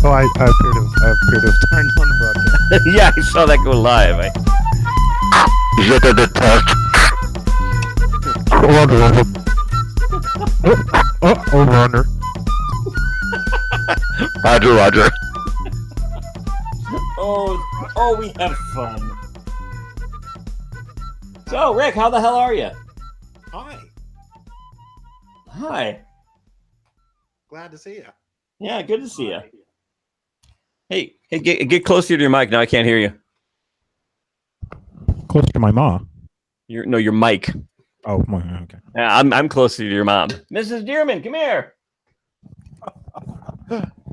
Oh, I appear to have turned on the broadcast. Yeah, I saw that go live. Oh, Roger. Roger. Oh, we have fun. So, Rick, how the hell are you? Hi. Hi. Glad to see you. Yeah, good to see you. Hey, get closer to your mic. Now I can't hear you. Close to my ma. Your mic. Oh, okay. Yeah, I'm closer to your mom. Mrs. Dearman, come here.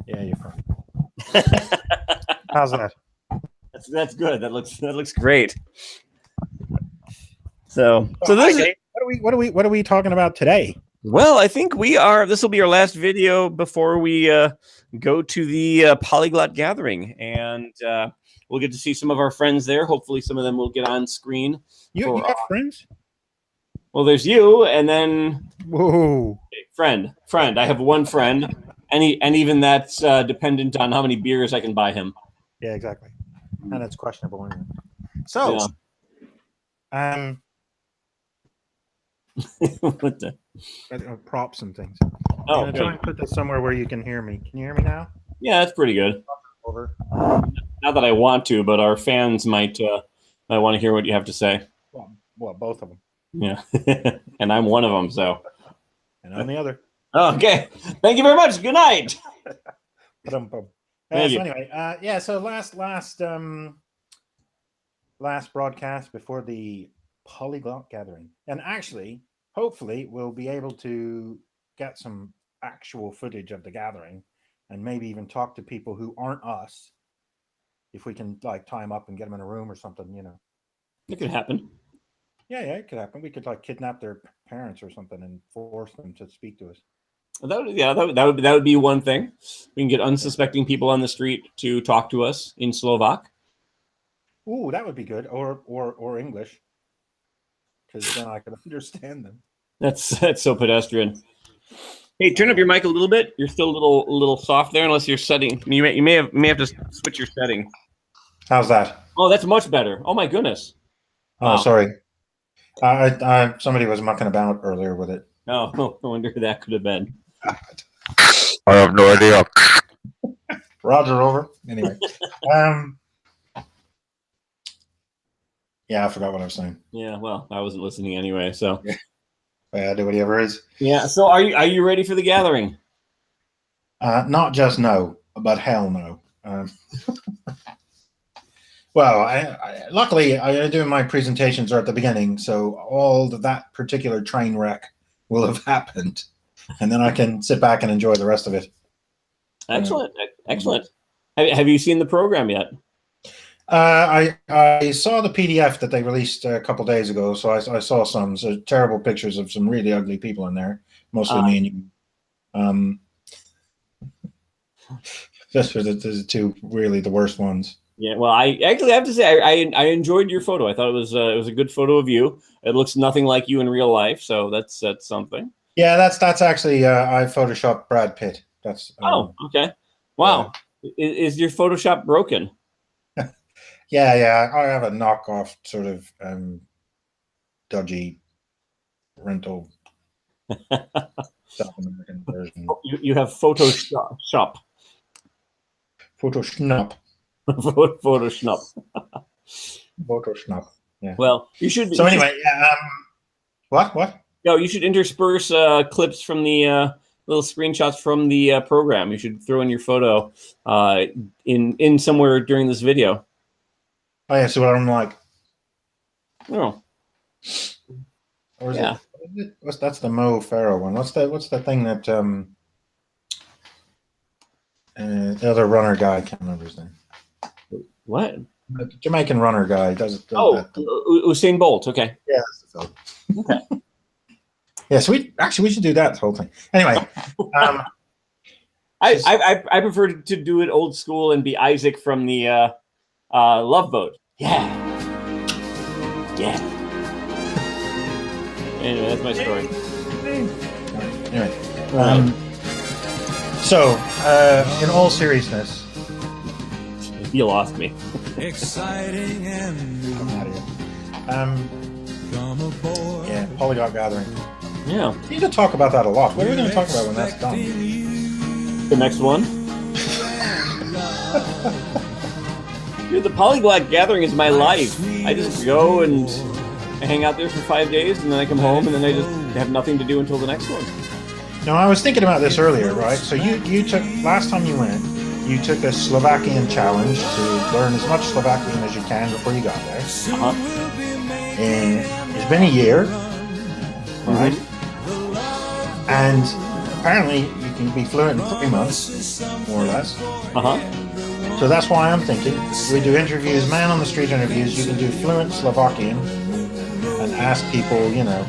Yeah, you're fine. How's that? That's good. That looks great. So this is, what are we talking about today? well, I think this will be our last video before we go to the Polyglot Gathering, and we'll get to see some of our friends there. Hopefully some of them will get on screen. You got friends? Well, there's you, and then Whoa. friend. I have one friend, and even that's dependent on how many beers I can buy him. Yeah, exactly. And it's questionable. Isn't it? So, yeah. What the? Props and things. Oh, I'm gonna try and put this somewhere where you can hear me. Can you hear me now? Yeah, that's pretty good. Over. Not that I want to, but our fans might want to hear what you have to say. Well, both of them. Yeah, and I'm one of them. So, and I'm the other. Okay, thank you very much. Good night. So Thank you. anyway, so last broadcast before the Polyglot Gathering, and actually, hopefully, we'll be able to get some actual footage of the gathering, and maybe even talk to people who aren't us, if we can like tie them up and get them in a room or something, you know. It could happen. Yeah, it could happen. We could like kidnap their parents or something and force them to speak to us. That would be one thing. We can get unsuspecting people on the street to talk to us in Slovak. Ooh, that would be good, or English, because then I could understand them. That's so pedestrian. Hey, turn up your mic a little bit. You're still a little soft there, unless you're setting. You may have to switch your setting. How's that? Oh, that's much better. Oh my goodness. Oh, sorry. Somebody was mucking about earlier with it. Oh, I wonder who that could have been. I have no idea. Roger, over. Anyway, yeah, I forgot what I was saying. Yeah, well, I wasn't listening anyway, so. Yeah, do whatever it is. Yeah. So, are you ready for the gathering? Not just no, but hell no. Well, luckily, I do my presentations are at the beginning, so all that particular train wreck will have happened, and then I can sit back and enjoy the rest of it. Excellent, excellent. Have you seen the program yet? I saw the PDF that they released a couple days ago, so I saw some terrible pictures of some really ugly people in there, mostly me and you. Those are the two really the worst ones. Yeah, well, I actually have to say I enjoyed your photo. I thought it was a good photo of you. It looks nothing like you in real life, so that's something. Yeah, that's actually I photoshopped Brad Pitt. That's oh, okay. Wow, is your Photoshop broken? Yeah, I have a knockoff sort of dodgy rental South American version. You have Photoshop. Photoshop. Photoshop. Yeah. Well, you should. So anyway, what? No, you should intersperse clips from the little screenshots from the program. You should throw in your photo in somewhere during this video. Oh yeah, so what I'm like. Oh. Or is it? That's the Mo Farah one. What's the thing that the other runner guy, I can't remember his name. What? The Jamaican runner guy does it. Usain Bolt. Okay. Yeah, that's the film. Okay. Yeah, so we should do that whole thing. Anyway, I prefer to do it old school and be Isaac from the Love Boat. Yeah. Anyway, that's my story. Anyway, So, in all seriousness, You lost me. Exciting and new. I'm out of here. Yeah, Polyglot Gathering. Yeah. We need to talk about that a lot. What are we going to talk about when that's done? The next one. Dude, the Polyglot Gathering is my life. I just go and I hang out there for 5 days, and then I come home, and then I just have nothing to do until the next one. Now, I was thinking about this earlier, right? So you took, last time you went, you took a Slovakian challenge to learn as much Slovakian as you can before you got there. Uh-huh. And it's been a year, right? And apparently you can be fluent in 3 months, more or less. Uh-huh. So that's why I'm thinking we do interviews, man on the street interviews. You can do fluent Slovakian and ask people, you know,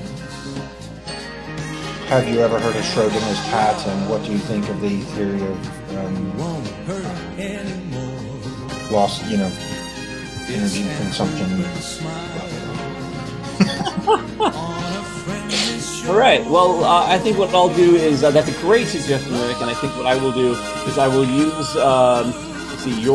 have you ever heard of Schrodinger's cat, and what do you think of the theory of lost, you know, energy consumption? All right. Well, I think what I'll do is that's a great suggestion, Rick. And I think what I will do is I will use let's see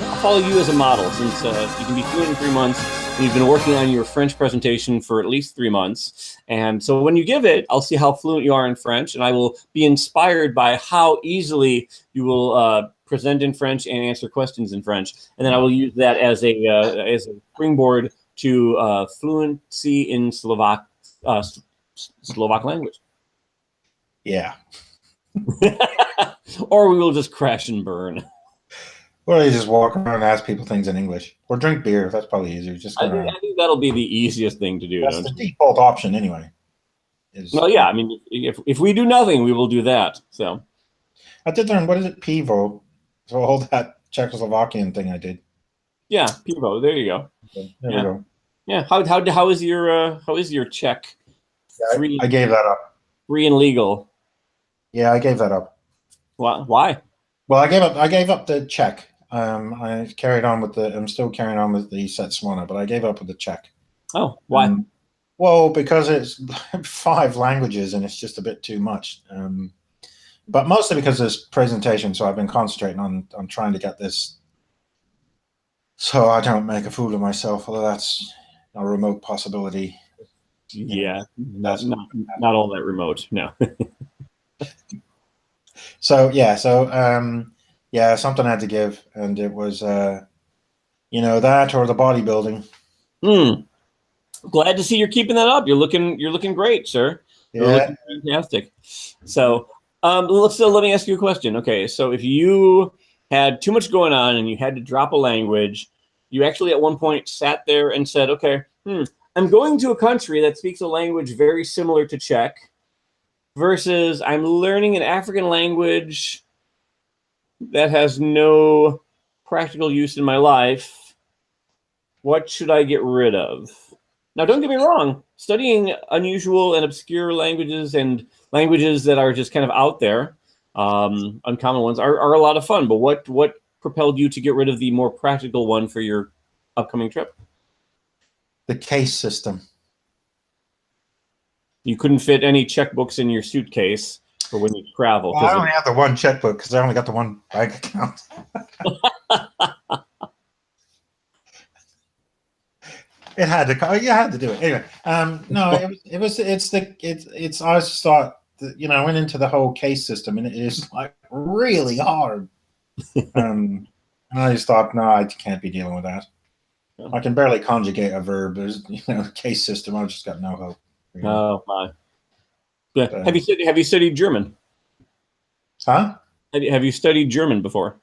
I'll follow you as a model, since you can be fluent in 3 months. And you've been working on your French presentation for at least 3 months. And so when you give it, I'll see how fluent you are in French, and I will be inspired by how easily you will present in French and answer questions in French. And then I will use that as a springboard to fluency in Slovak language. Yeah. Or we will just crash and burn. Or you just walk around and ask people things in English, or drink beer. That's probably easier. Just I think that'll be the easiest thing to do. that's the default option anyway. Well, yeah. I mean, if we do nothing, we will do that. So I did learn, what is it, Pivo? So all that Czechoslovakian thing I did. yeah, Pivo. There you go. Okay, there we go. Yeah. How is your Czech? Yeah, I gave that up. Free and legal. Yeah, I gave that up. Why? Well, I gave up the Czech. I carried on with I'm still carrying on with the Setswana, but I gave up with the Czech. Oh, why? Well, because it's 5 languages and it's just a bit too much. But mostly because of this presentation, so I've been concentrating on trying to get this so I don't make a fool of myself, although that's a remote possibility. Yeah, not all that remote. No. So something I had to give, and it was that or the bodybuilding. Glad to see you're keeping that up. You're looking great, sir. Yeah. You're looking fantastic. So let me ask you a question. Okay, so if you had too much going on and you had to drop a language, you actually at one point sat there and said, okay, I'm going to a country that speaks a language very similar to Czech, versus I'm learning an African language that has no practical use in my life. What should I get rid of? Now, don't get me wrong. Studying unusual and obscure languages and languages that are just kind of out there, uncommon ones, are a lot of fun. But what propelled you to get rid of the more practical one for your upcoming trip? The case system. You couldn't fit any checkbooks in your suitcase for when you travel. Well, I only have the one checkbook because I only got the one bank account. It had to. You had to do it anyway. No, I just thought that, I went into the whole case system, and it is like really hard. And I just thought, no, I can't be dealing with that. I can barely conjugate a verb. There's case system. I've just got no hope. Oh my! Yeah. Have you studied German? Huh? Have you studied German before?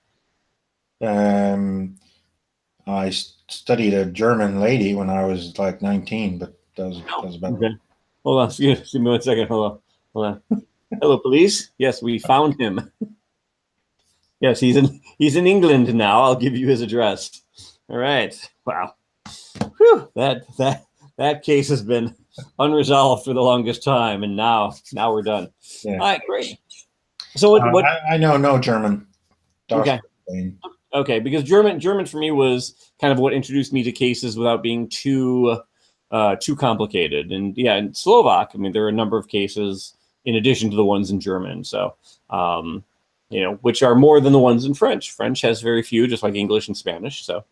I studied a German lady when I was like 19, but that was about okay. Hold on, excuse me 1 second. Hold on. Hello, police. Yes, we found him. Yes, he's in England now. I'll give you his address. All right. Wow. Whew. That case has been unresolved for the longest time, and now we're done. Yeah. All right, great. So what I know no German. Okay. Okay, because German for me was kind of what introduced me to cases without being too too complicated. And yeah, in Slovak, I mean, there are a number of cases in addition to the ones in German. So, which are more than the ones in French. French has very few, just like English and Spanish. So,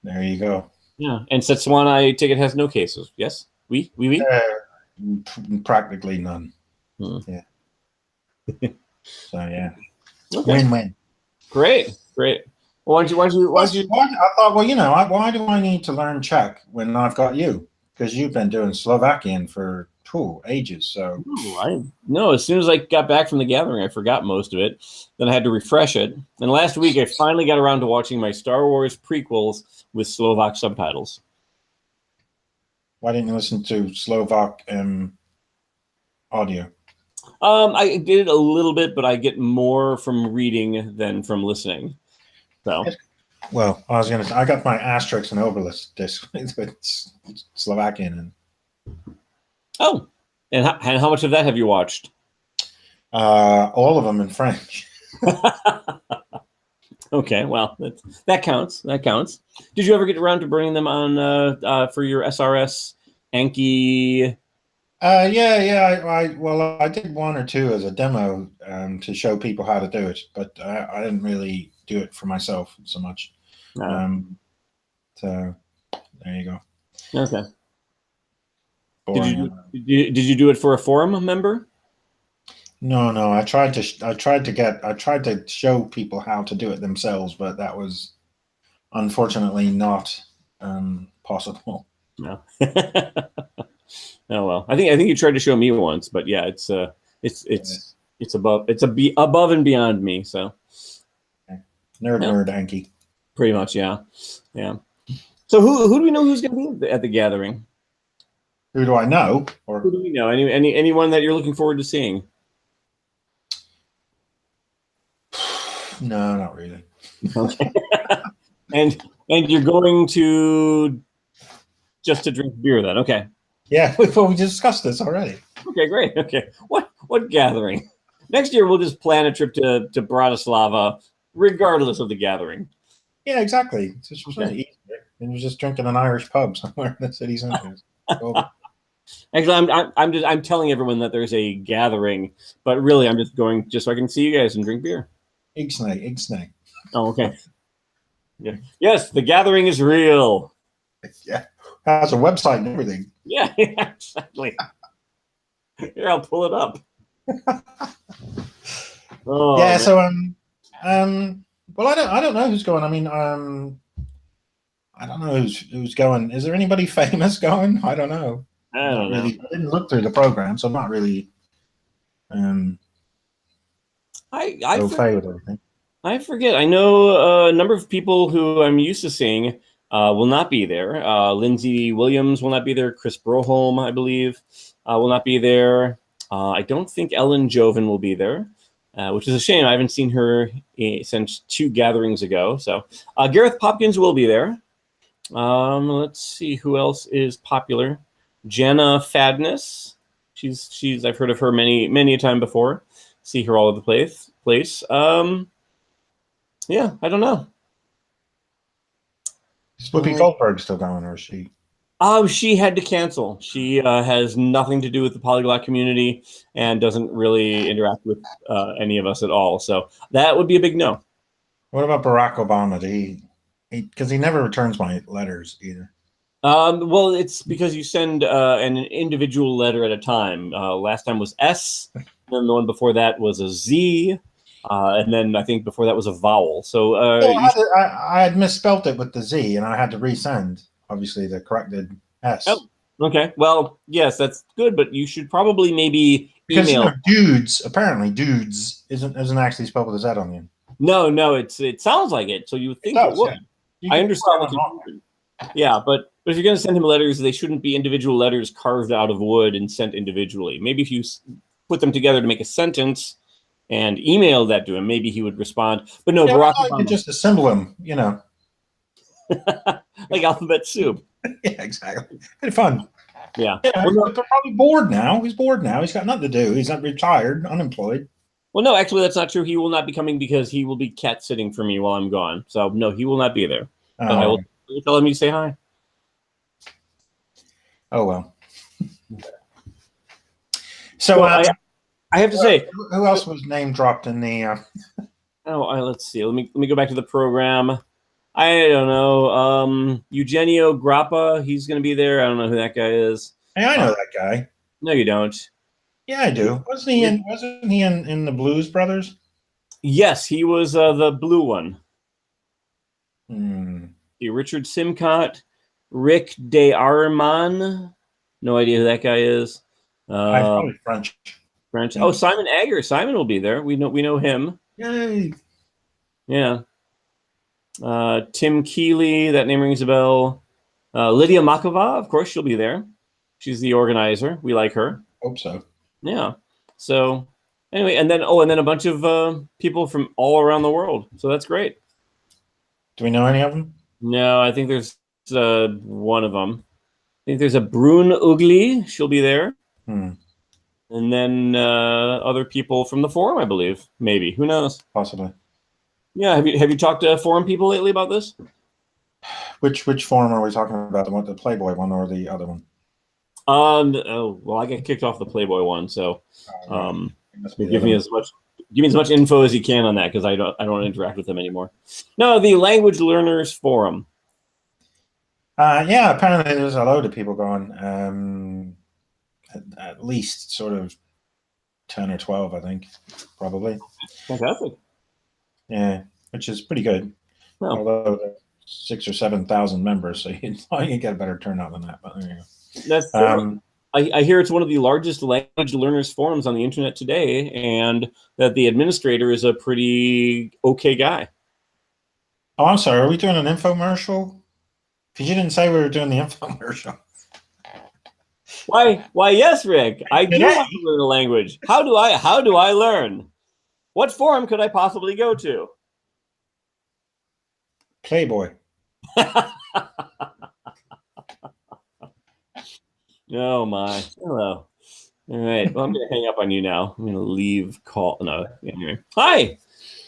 there you go. Yeah, and Szechuan, I take it, has no cases. Yes, we. Practically none. Hmm. Yeah. So yeah, Okay. win-win. Great. Well, why don't you? I thought, well, why do I need to learn Czech when I've got you? Because you've been doing Slovakian for ages. So No, as soon as I got back from the gathering, I forgot most of it. Then I had to refresh it. And last week, I finally got around to watching my Star Wars prequels with Slovak subtitles. Why didn't you listen to Slovak audio? I did a little bit, but I get more from reading than from listening. So, well, I got my Asterix and Obelix disc with Slovakian. Oh, and how much of that have you watched? All of them in French. Okay, well, that counts. That counts. Did you ever get around to bringing them on for your SRS Anki? Yeah. I did one or two as a demo to show people how to do it, but I didn't really do it for myself so much. No. So there you go. Okay. Boring. Did you do it for a forum member? No. I tried to show people how to do it themselves, but that was unfortunately not possible. No. Oh well. I think you tried to show me once, but yeah, it's above and beyond me. So nerd Anki. Pretty much, yeah. So who do we know who's going to be at the gathering? Who do I know? Or who do we know? Anyone that you're looking forward to seeing? No, not really. Okay. and you're going to just to drink beer then? Okay. Yeah, we discussed this already. Okay, great. Okay, what gathering? Next year we'll just plan a trip to Bratislava, regardless of the gathering. Yeah, exactly. It's just really easy. And you're just drinking an Irish pub somewhere in the city center. Actually, I'm telling everyone that there's a gathering, but really I'm just going just so I can see you guys and drink beer. Ixnay. Oh, okay. Yeah. Yes, the gathering is real. Yeah, has a website and everything. Yeah, exactly. Here, I'll pull it up. Oh, yeah. Man. So well, I don't know who's going. I mean, I don't know who's going. Is there anybody famous going? I don't know. I don't know. I didn't look through the program, so I'm not really I with everything. I forget. I know a number of people who I'm used to seeing will not be there. Lindsay Williams will not be there. Chris Broholm, I believe, will not be there. I don't think Ellen Joven will be there, which is a shame. I haven't seen her since 2 gatherings ago. So Gareth Popkins will be there. Let's see who else is popular. Jenna Fadness. She's I've heard of her many a time before. See her all over the place. Yeah, I don't know. Is Whoopi Goldberg still going, or is she? She had to cancel. She has nothing to do with the polyglot community and doesn't really interact with any of us at all. So that would be a big no. What about Barack Obama? Because he never returns my letters either. Well, it's because you send an individual letter at a time. Last time was S, and then the one before that was a Z, and then I think before that was a vowel. So I had misspelt it with the Z, and I had to resend, obviously, the corrected S. Oh, okay. Well, yes, that's good, but you should probably maybe email. Because apparently dudes isn't actually spelled with a Z on the end. No, it sounds like it, so you would think it would. Yeah. I understand. Yeah, but if you're going to send him letters, they shouldn't be individual letters carved out of wood and sent individually. Maybe if you put them together to make a sentence and email that to him, maybe he would respond. But no, Barack Obama. You just assemble them, like alphabet soup. Yeah, exactly. It's fun. Yeah. They're probably bored now. He's bored now. He's got nothing to do. He's not retired, unemployed. Well, no, actually, that's not true. He will not be coming because he will be cat sitting for me while I'm gone. So, no, he will not be there. I will tell him you say hi. Oh well. So Well, I have to say, who else was name dropped in the? let's see. Let me go back to the program. I don't know. Eugenio Grappa, he's going to be there. I don't know who that guy is. Hey, I know that guy. No, you don't. Yeah, I do. Wasn't he in the Blues Brothers? Yes, he was the blue one. Hmm. Richard Simcott, Rick De Arman. No idea who that guy is. Probably French. French. Oh, Simon Agger. Simon will be there. We know him. Yay! Yeah. Tim Keeley. That name rings a bell. Lydia Makova. Of course, she'll be there. She's the organizer. We like her. Hope so. Yeah. So anyway, and then a bunch of people from all around the world. So that's great. Do we know any of them? No, I think there's one of them. I think there's a Brune Ugly. She'll be there. And then other people from the forum, I believe. Maybe. Who knows? Possibly. Yeah. Have you talked to forum people lately about this? Which forum are we talking about? The Playboy one or the other one? Oh well, I got kicked off the Playboy one, so give me as much info as you can on that because I don't interact with them anymore. No, the Language Learners Forum. Yeah, apparently there's a load of people going. At least sort of 10 or 12, I think, probably. Fantastic. Yeah, which is pretty good. Well, although 6,000 or 7,000 members, so you can get a better turnout than that. But there you go. That's I hear it's one of the largest language learners forums on the internet today, and that the administrator is a pretty okay guy. Oh, I'm sorry. Are we doing an infomercial? Because you didn't say we were doing the infomercial. Why, yes, Rick. I do want to learn a language. How do I learn? What forum could I possibly go to? Playboy. Oh my. Hello. All right. Well, I'm going to hang up on you now. I'm going to leave call. No. Anyway. Hi.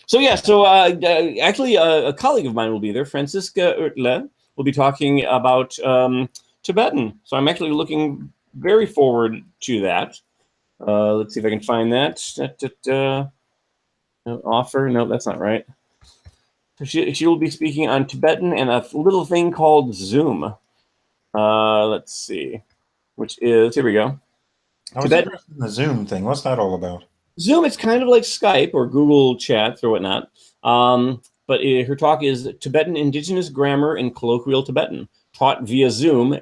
So yeah. So actually, a colleague of mine will be there. Franziska Oetle will be talking about Tibetan. So I'm actually looking very forward to that. Let's see if I can find that. Offer. No, that's not right. So she will be speaking on Tibetan and a little thing called Zoom. Let's see. Which is, here we go. Tibetan. The Zoom thing. What's that all about? Zoom, it's kind of like Skype or Google Chats or whatnot. But her talk is Tibetan Indigenous Grammar and Colloquial Tibetan, taught via Zoom,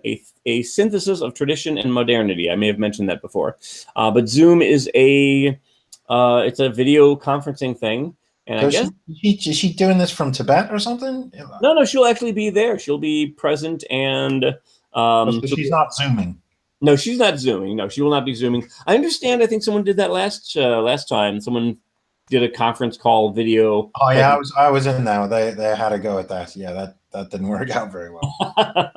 a synthesis of tradition and modernity. I may have mentioned that before. But Zoom is it's a video conferencing thing. And I guess is she doing this from Tibet or something? No, she'll actually be there. She'll be present and so she's not Zooming. No, she's not Zooming. No, she will not be Zooming. I understand. I think someone did that last time. Someone did a conference call video. Oh yeah, I was in now. They had to go at that. Yeah, that didn't work out very well.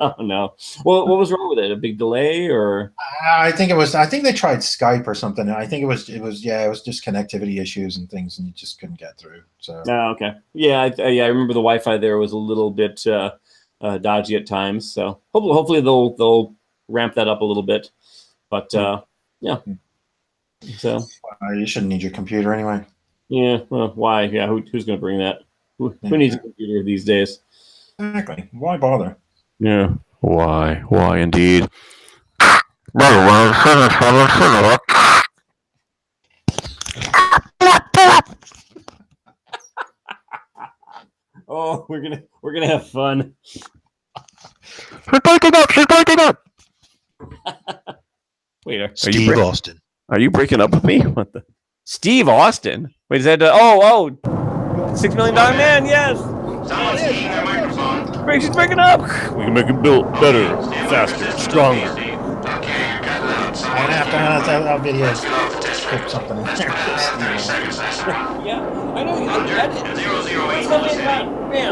Oh, no. Well, what was wrong with it? A big delay, or? I think they tried Skype or something. I think it was just connectivity issues and things, and you just couldn't get through. So. Oh, okay. Yeah, I remember the Wi-Fi there was a little bit dodgy at times. So hopefully they'll ramp that up a little bit. But yeah. So you shouldn't need your computer anyway. Yeah. Well, why? Yeah. Who's going to bring that? Who needs a computer these days? Exactly. Why bother? Yeah. Why indeed? Oh, we're gonna have fun. She's breaking up. Wait, Steve Austin. Are you breaking up with me? What the? Steve Austin? Wait, is that? $6 million man? Yes. Someone's keying their microphone. Wait, she's breaking up. We can make it build better, faster, stronger. Okay, you got it out. I'm gonna have to have videos. Put something in there. 30 seconds, I swear. Yeah, I know. I got it. 008. Something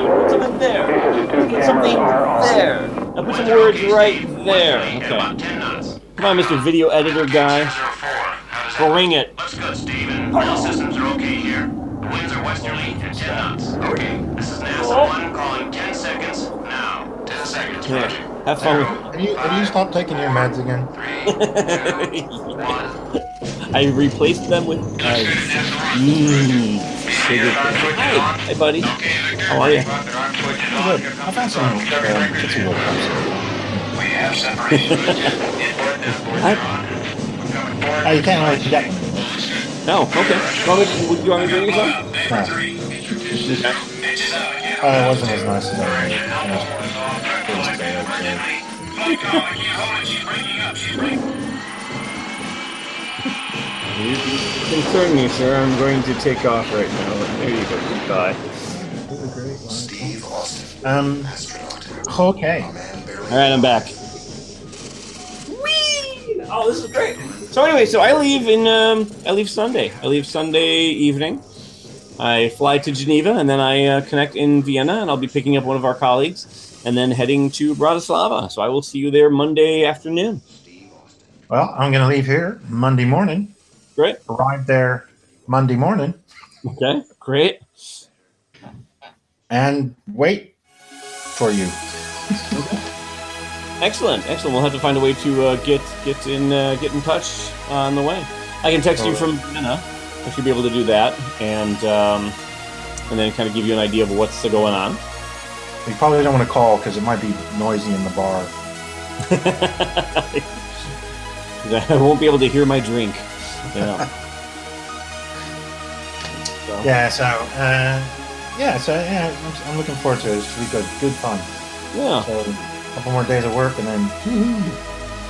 put something there. Put something there. Now put some words right there. Okay. Okay. About 10 knots. Come on, Mr. Video Editor guy. 04. How does that Bring it. Looks good, Steven. All systems are okay here. The winds are westerly at 10 knots. Okay. This is NASA 1 calling 10 seconds now. 10 seconds. Yeah. Roger. Have fun with Have you stopped taking your meds again? I replaced them with sugar. Hi, buddy. How are you? Good. I've had some Tootsie Roll Pops. Oh, you can't really get them. No, okay. Would you want me to bring you some? No. Oh, it wasn't as nice as I You concern me, sir. I'm going to take off right now. There you go. Goodbye. Okay. All right, I'm back. Whee! Oh, this is great. So anyway, I leave Sunday. I leave Sunday evening. I fly to Geneva, and then I connect in Vienna, and I'll be picking up one of our colleagues, and then heading to Bratislava. So I will see you there Monday afternoon. Well, I'm going to leave here Monday morning. Great. Arrive there Monday morning. Okay, great. And wait for you. Excellent. We'll have to find a way to get in touch on the way. I can text you from Vienna. I should be able to do that, and then kind of give you an idea of what's going on. You probably don't want to call because it might be noisy in the bar. I won't be able to hear my drink. Yeah. I'm looking forward to it. It's really good fun. Yeah. So a couple more days of work and then.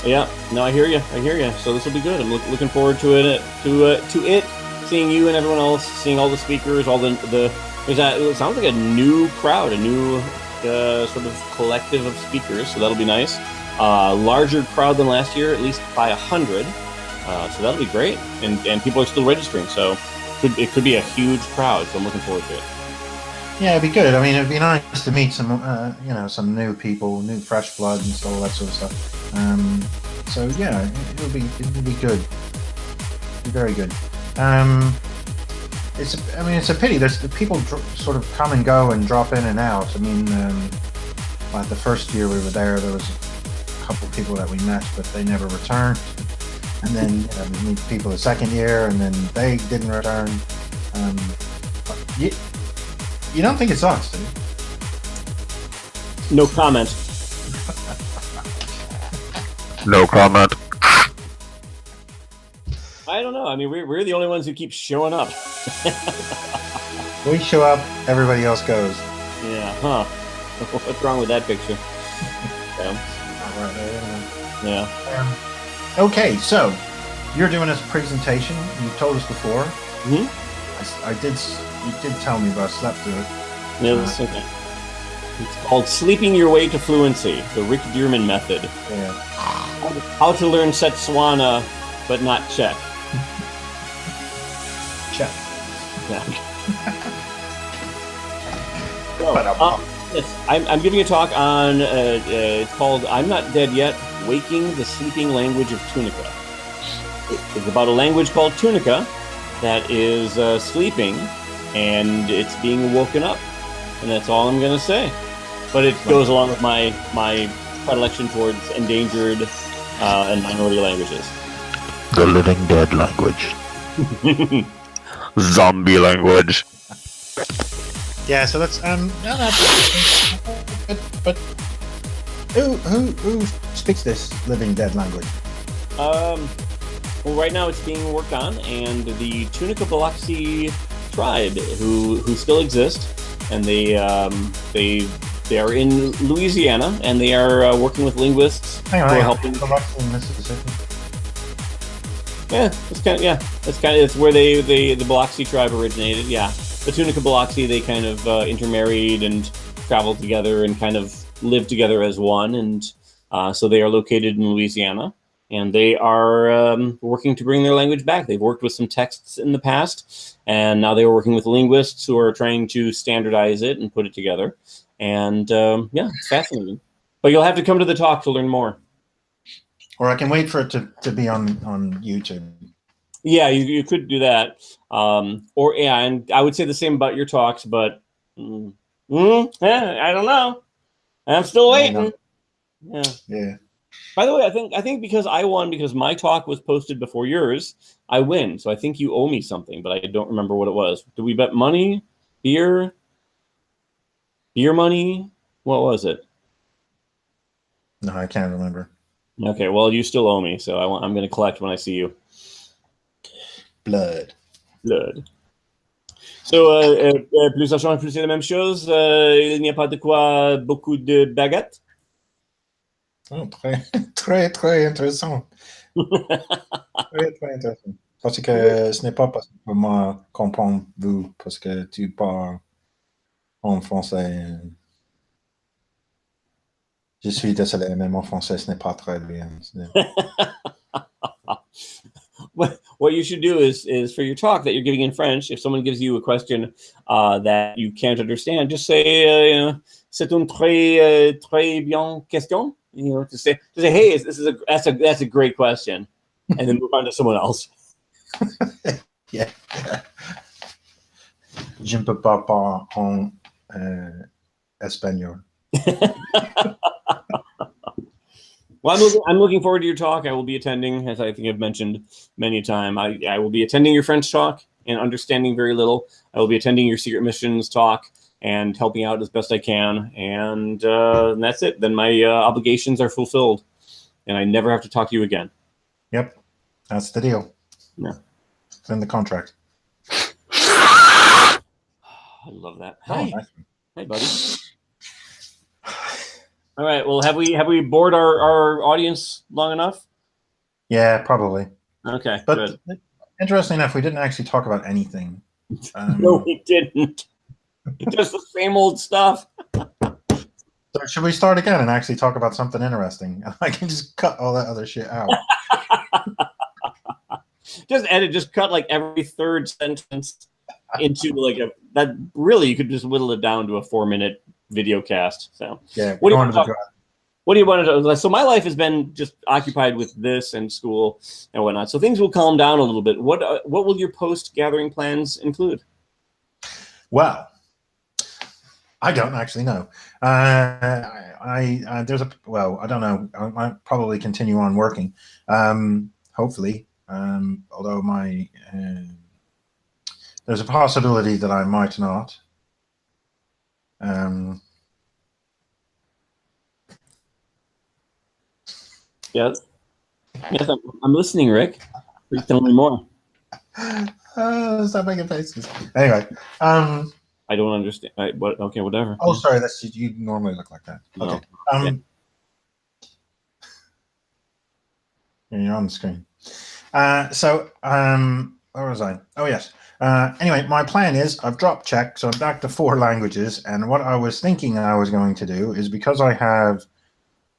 Yeah. No, I hear you. So this will be good. I'm looking forward to it. Seeing you and everyone else, seeing all the speakers, it sounds like a new crowd, a new sort of collective of speakers. So that'll be nice. Larger crowd than last year, at least by 100. So that'll be great. And people are still registering. So it could be a huge crowd. So I'm looking forward to it. Yeah, it'd be good. I mean, it'd be nice to meet some, some new people, new fresh blood, and all that sort of stuff. So yeah, it'll be good. It'll be very good. It's a pity. There's the people sort of come and go and drop in and out. I mean, like the first year we were there was a couple of people that we met, but they never returned. And then we meet people the second year, and then they didn't return. You don't think it's us, do you? No comment. No comment. I don't know. I mean, we're the only ones who keep showing up. We show up, everybody else goes. Yeah, huh? What's wrong with that picture? Yeah. Okay, so you're doing this presentation. You told us before. Mm-hmm. You did tell me, but I slept through it. Yeah, that's okay. It's called Sleeping Your Way to Fluency, the Rick Dearman method. Yeah. How to learn Setswana, but not Czech. Check. Yeah. Yes, I'm giving a talk on, it's called I'm Not Dead Yet, Waking the Sleeping Language of Tunica. It's about a language called Tunica that is sleeping, and it's being woken up. And that's all I'm going to say. But it goes along with my predilection towards endangered and minority languages. The living dead language. Zombie language. Yeah, so that's but who speaks this living dead language? Well, right now it's being worked on, and the Tunica Biloxi tribe, who still exist, and they are in Louisiana, and they are working with linguists who are helping. Biloxi, Mississippi. Yeah, that's where the Biloxi tribe originated. Yeah, the Tunica Biloxi, they kind of intermarried and traveled together and kind of lived together as one, and so they are located in Louisiana, and they are working to bring their language back. They've worked with some texts in the past, and now they are working with linguists who are trying to standardize it and put it together. And yeah, it's fascinating. But you'll have to come to the talk to learn more. Or I can wait for it to be on YouTube. Yeah, you could do that. And I would say the same about your talks, but I don't know. I'm still waiting. Yeah. Yeah. By the way, I think because I won because my talk was posted before yours, I win. So I think you owe me something, but I don't remember what it was. Did we bet money, beer money? What was it? No, I can't remember. Okay, well you still owe me, so I'm going to collect when I see you. Blood. So, plus d'argent, plus c'est la même chose. Il n'y a pas de quoi beaucoup de baguettes. Oh, très, très, très intéressant. Très, très intéressant. Parce que ce n'est pas parce que moi comprendre vous, parce que tu parles en français. Je suis désolé, mais mon français, ce n'est pas très bien. What you should do is for your talk that you're giving in French, if someone gives you a question that you can't understand, just say c'est une très bien question. You know, to say hey, that's a great question, and then move on to someone else. Yeah. Je ne peux pas parler en espagnol. Well, I'm looking forward to your talk. I will be attending, as I think I've mentioned many times. I will be attending your French talk and understanding very little. I will be attending your Secret Missions talk and helping out as best I can. And that's it. Then my obligations are fulfilled, and I never have to talk to you again. Yep, that's the deal. Yeah. It's in the contract. I love that. Oh, Hi, nice. Hi, buddy. All right. Well, have we bored our audience long enough? Yeah, probably. Okay. But good. interesting enough, we didn't actually talk about anything. No, we didn't. Just the same old stuff. So should we start again and actually talk about something interesting? I can just cut all that other shit out. Just cut like every third sentence into like that. Really, you could just whittle it down to a 4-minute video cast. So Yeah. what do you want to do? So my life has been just occupied with this and school and whatnot. So things will calm down a little bit. What will your post-gathering plans include? Well, I don't actually know. I don't know. I might probably continue on working. Hopefully, although there's a possibility that I might not. Yes, I'm listening, Rick. Please tell me more. Stop making faces. Anyway, I don't understand. Okay, whatever. Oh, sorry. That's you normally look like that. No. Okay. You're on the screen. Where was I? Oh, yes. Anyway, my plan is I've dropped Czech, so I'm back to 4 languages. And what I was thinking I was going to do is because I have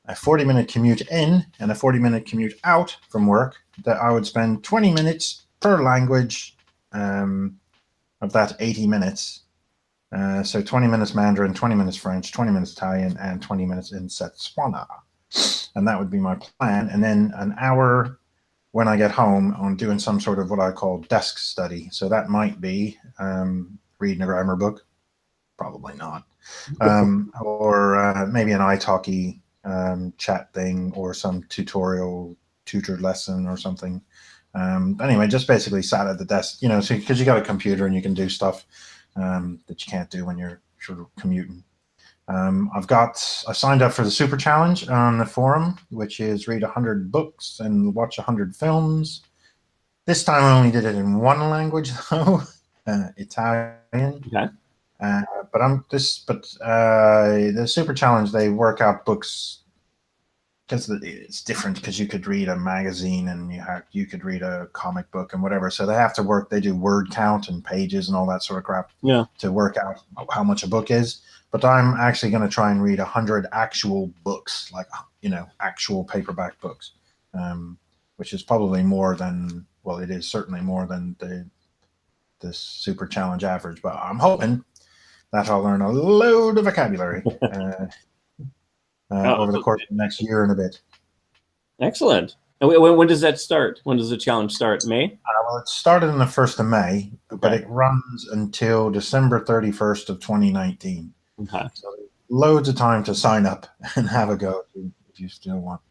a 40-minute commute in and a 40-minute commute out from work, that I would spend 20 minutes per language of that 80 minutes. So 20 minutes Mandarin, 20 minutes French, 20 minutes Italian, and 20 minutes in Setswana. And that would be my plan. And then an hour when I get home on doing some sort of what I call desk study. So that might be reading a grammar book. Probably not. Or maybe an italki chat thing or some tutored lesson or something. Anyway, just basically sat at the desk, so because you got a computer and you can do stuff that you can't do when you're sort of commuting. I signed up for the Super Challenge on the forum, which is read 100 books and watch 100 films. This time I only did it in 1 language though, Italian. Okay. The Super Challenge, they work out books because it's different, because you could read a magazine and you could read a comic book and whatever. So they do word count and pages and all that sort of crap to work out how much a book is. But I'm actually going to try and read 100 actual books, like, actual paperback books, which is probably more than, well, it is certainly more than the Super Challenge average. But I'm hoping that I'll learn a load of vocabulary over the course of the next year and a bit. Excellent. And when does that start? When does the challenge start? May? Well, it started on the 1st of May, but it runs until December 31st of 2019. Okay. So loads of time to sign up and have a go do you still want?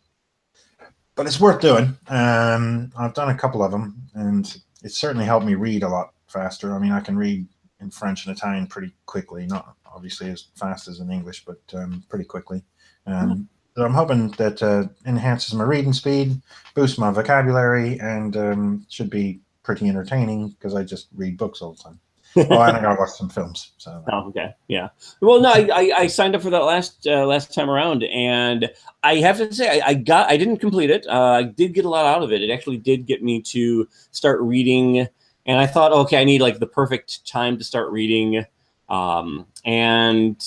But it's worth doing. I've done a couple of them, and it's certainly helped me read a lot faster. I mean, I can read in French and Italian pretty quickly, not obviously as fast as in English, but pretty quickly. So I'm hoping that enhances my reading speed, boosts my vocabulary, and should be pretty entertaining because I just read books all the time. Oh, and I gotta watch some films. So. Oh, okay, yeah. Well, no, I signed up for that last time around, and I have to say I didn't complete it. I did get a lot out of it. It actually did get me to start reading, and I thought, okay, I need like the perfect time to start reading, and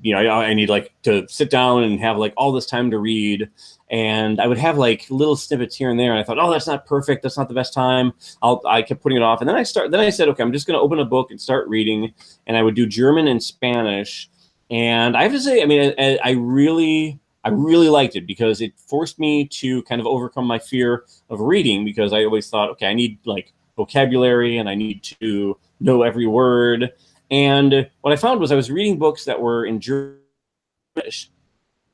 I need like to sit down and have like all this time to read. And I would have like little snippets here and there. And I thought, oh, that's not perfect. That's not the best time. I kept putting it off. And then I said, okay, I'm just going to open a book and start reading. And I would do German and Spanish. And I have to say, I mean, I really liked it because it forced me to kind of overcome my fear of reading, because I always thought, okay, I need like vocabulary and I need to know every word. And what I found was I was reading books that were in German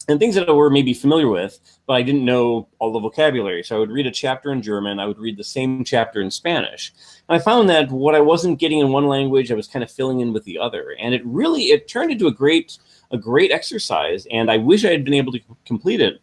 and things that I were maybe familiar with, but I didn't know all the vocabulary. So I would read a chapter in German. I would read the same chapter in Spanish. And I found that what I wasn't getting in one language, I was kind of filling in with the other. And it turned into a great exercise. And I wish I had been able to complete it.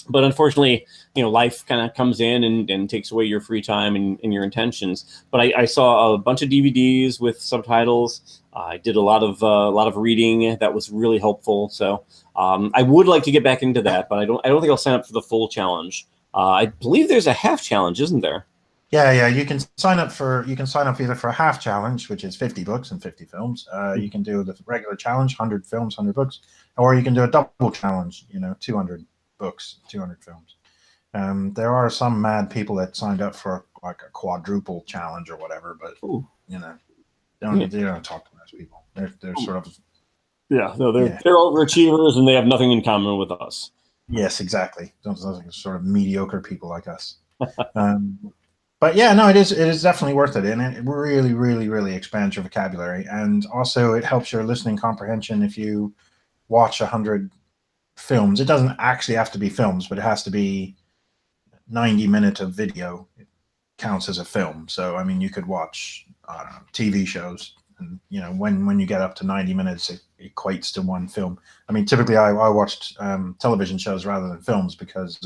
But unfortunately, life kind of comes in and takes away your free time and your intentions. But I saw a bunch of DVDs with subtitles. I did a lot of reading that was really helpful. So I would like to get back into that, but I don't think I'll sign up for the full challenge. I believe there's a half challenge, isn't there? Yeah. You can sign up either for a half challenge, which is 50 books and 50 films. You can do the regular challenge, 100 films, 100 books, or you can do a double challenge, 200 books, 200 films. There are some mad people that signed up for like a quadruple challenge or whatever, but they don't talk to those people. They're sort of they're overachievers and they have nothing in common with us. Yes, exactly. Those sort of mediocre people like us. But yeah, no, it is definitely worth it, and it really, really, really expands your vocabulary, and also it helps your listening comprehension. If you watch 100 films, it doesn't actually have to be films, but it has to be 90 minutes of video. It counts as a film. So I mean, you could watch TV shows, and when you get up to 90 minutes, it equates to one film. I mean, typically I watched television shows rather than films because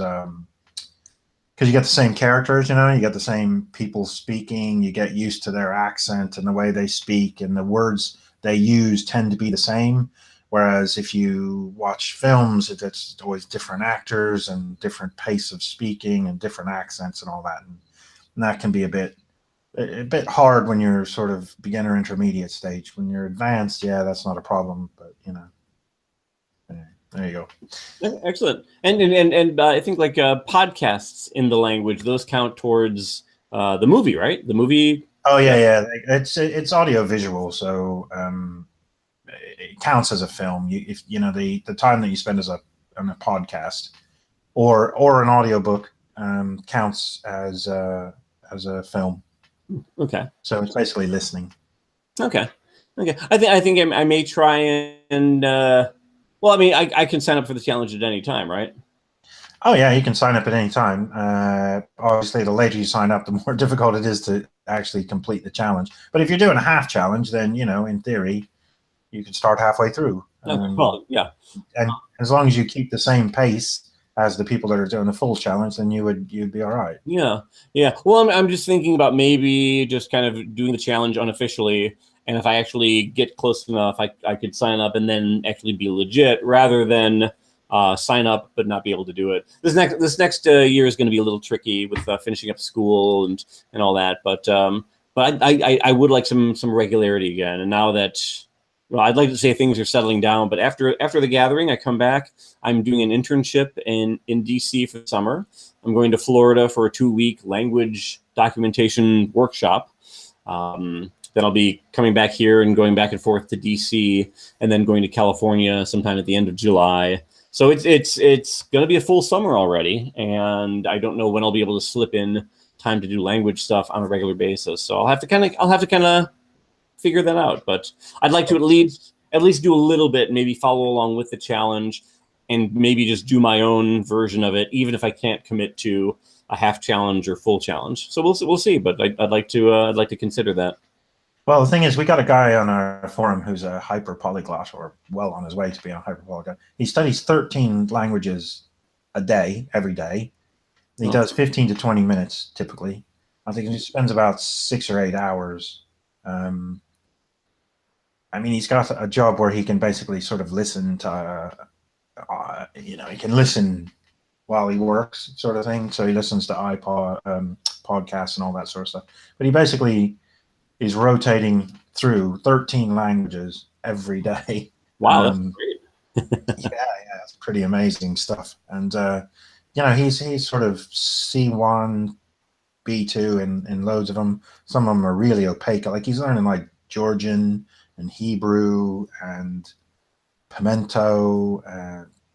you get the same characters, you get the same people speaking, you get used to their accent and the way they speak, and the words they use tend to be the same. Whereas if you watch films, it's always different actors and different pace of speaking and different accents and all that. And that can be a bit hard when you're sort of beginner intermediate stage. When you're advanced, yeah, that's not a problem. But there you go. Excellent. And I think like podcasts in the language, those count towards the movie, right? The movie. Oh yeah. It's audio visual, so it counts as a film. If the time that you spend on a podcast or an audiobook counts as a film. Okay. So it's basically listening. Okay. I think I may try and well, I mean, I can sign up for the challenge at any time, right? Oh yeah, you can sign up at any time. Obviously, the later you sign up, the more difficult it is to actually complete the challenge. But if you're doing a half challenge, then in theory, you can start halfway through. Well, yeah. And as long as you keep the same pace as the people that are doing the full challenge, then you'd be all right. Yeah. Well, I'm just thinking about maybe just kind of doing the challenge unofficially, and if I actually get close enough, I could sign up and then actually be legit, rather than sign up but not be able to do it. This next year is going to be a little tricky with finishing up school and all that, but I would like some regularity again. And now that, well, I'd like to say things are settling down, but after the gathering, I come back. I'm doing an internship in DC for the summer. I'm going to Florida for a 2-week language documentation workshop. Then I'll be coming back here and going back and forth to DC, and then going to California sometime at the end of July. So it's going to be a full summer already, and I don't know when I'll be able to slip in time to do language stuff on a regular basis. So I'll have to kind of figure that out. But I'd like to at least do a little bit, maybe follow along with the challenge. and maybe just do my own version of it, even if I can't commit to a half challenge or full challenge. So we'll see. But I'd like to consider that. Well, the thing is, we got a guy on our forum who's a hyper polyglot, or well on his way to be a hyper polyglot. He studies 13 languages a day, every day. He does 15 to 20 minutes typically. I think he spends about 6 or 8 hours. I mean, he's got a job where he can basically sort of listen to, he can listen while he works, sort of thing. So he listens to podcasts and all that sort of stuff. But he basically is rotating through 13 languages every day. Wow, that's great. Yeah, it's pretty amazing stuff. And he's sort of C1, B2 in loads of them. Some of them are really opaque. Like he's learning like Georgian and Hebrew and Pimento,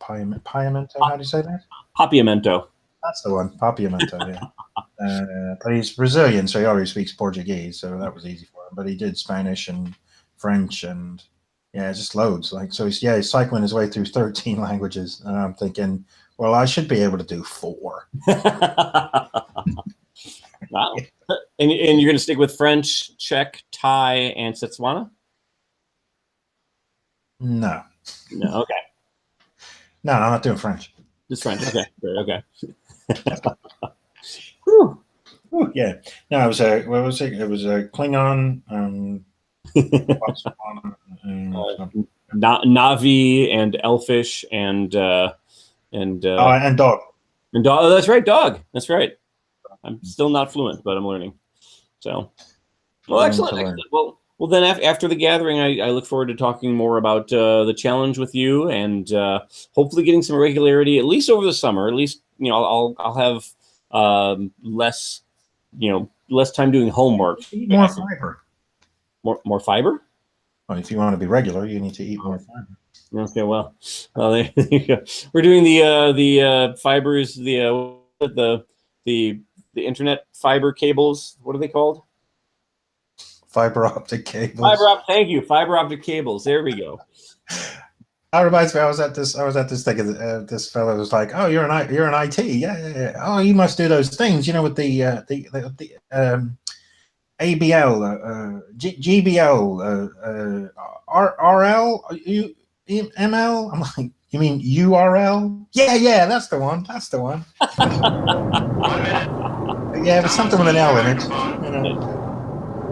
Papiamento. How do you say that? Papiamento. That's the one, Papiamento. Yeah. But he's Brazilian, so he already speaks Portuguese, so that was easy for him. But he did Spanish and French and just loads. Like so, he's cycling his way through 13 languages, and I'm thinking, well, I should be able to do 4. Wow. And you're going to stick with French, Czech, Thai, and Setswana? No. Okay. No, I'm not doing French. Just French. Okay. Great. Okay. Ooh, yeah. No, it was a Klingon. Navi and Elfish and dog. And dog. And dog. Oh, that's right, dog. That's right. I'm still not fluent, but I'm learning. So, well, excellent. Well, then after the gathering, I look forward to talking more about the challenge with you, and hopefully getting some regularity at least over the summer. At least I'll have less time doing homework. Eat more fiber. More fiber. Well, if you want to be regular, you need to eat more fiber. Okay, well, there you go. We're doing the fibers, the internet fiber cables. What are they called? Fiber optic cables. Thank you. Fiber optic cables. There we go. That reminds me. I was at this thing. This fellow was like, "Oh, you're an IT. Yeah. Oh, you must do those things. With the ABL, GBL, RL, ML." I'm like, "You mean URL?" Yeah. That's the one. 1 minute. Yeah, but something with an L in it.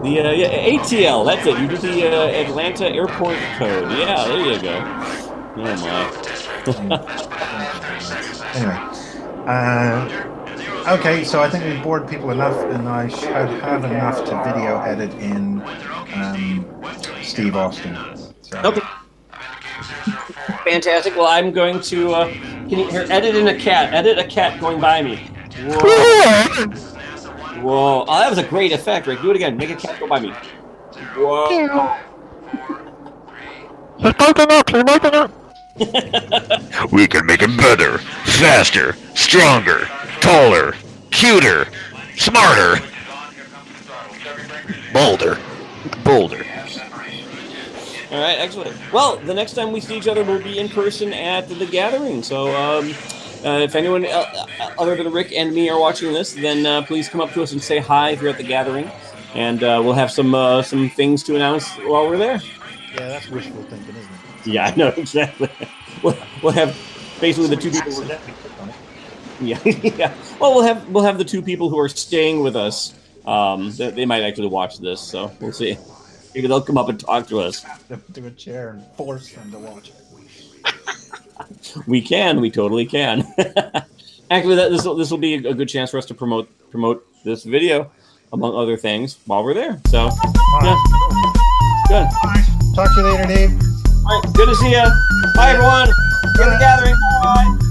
The ATL, that's it. You do the Atlanta Airport Code. Yeah, there you go. Oh my. Anyway, okay. So I think we've bored people enough, and I should have enough to video edit in Steve Austen. So. Okay. Fantastic. Well, I'm going to edit in a cat. Edit a cat going by me. Whoa. Oh, that was a great effect, Rick. Do it again. Make a cat go by me. Whoa. He's waking up. We can make him better, faster, stronger, taller, cuter, smarter, bolder. All right, excellent. Well, the next time we see each other will be in person at the gathering. So if anyone other than Rick and me are watching this, then please come up to us and say hi if you're at the gathering. And we'll have some things to announce while we're there. Yeah, that's wishful thinking, isn't it? Yeah, I know, exactly. We'll have basically the two people. Yeah. Well, we'll have the two people who are staying with us. They might actually watch this, so we'll see. Maybe they'll come up and talk to us. To a chair and force them to watch it. We totally can. Actually, this will be a good chance for us to promote this video, among other things, while we're there. So, yeah. Good. All right. Talk to you later, Dave. All right. Good to see you. Bye, everyone. Go to the gathering. Bye.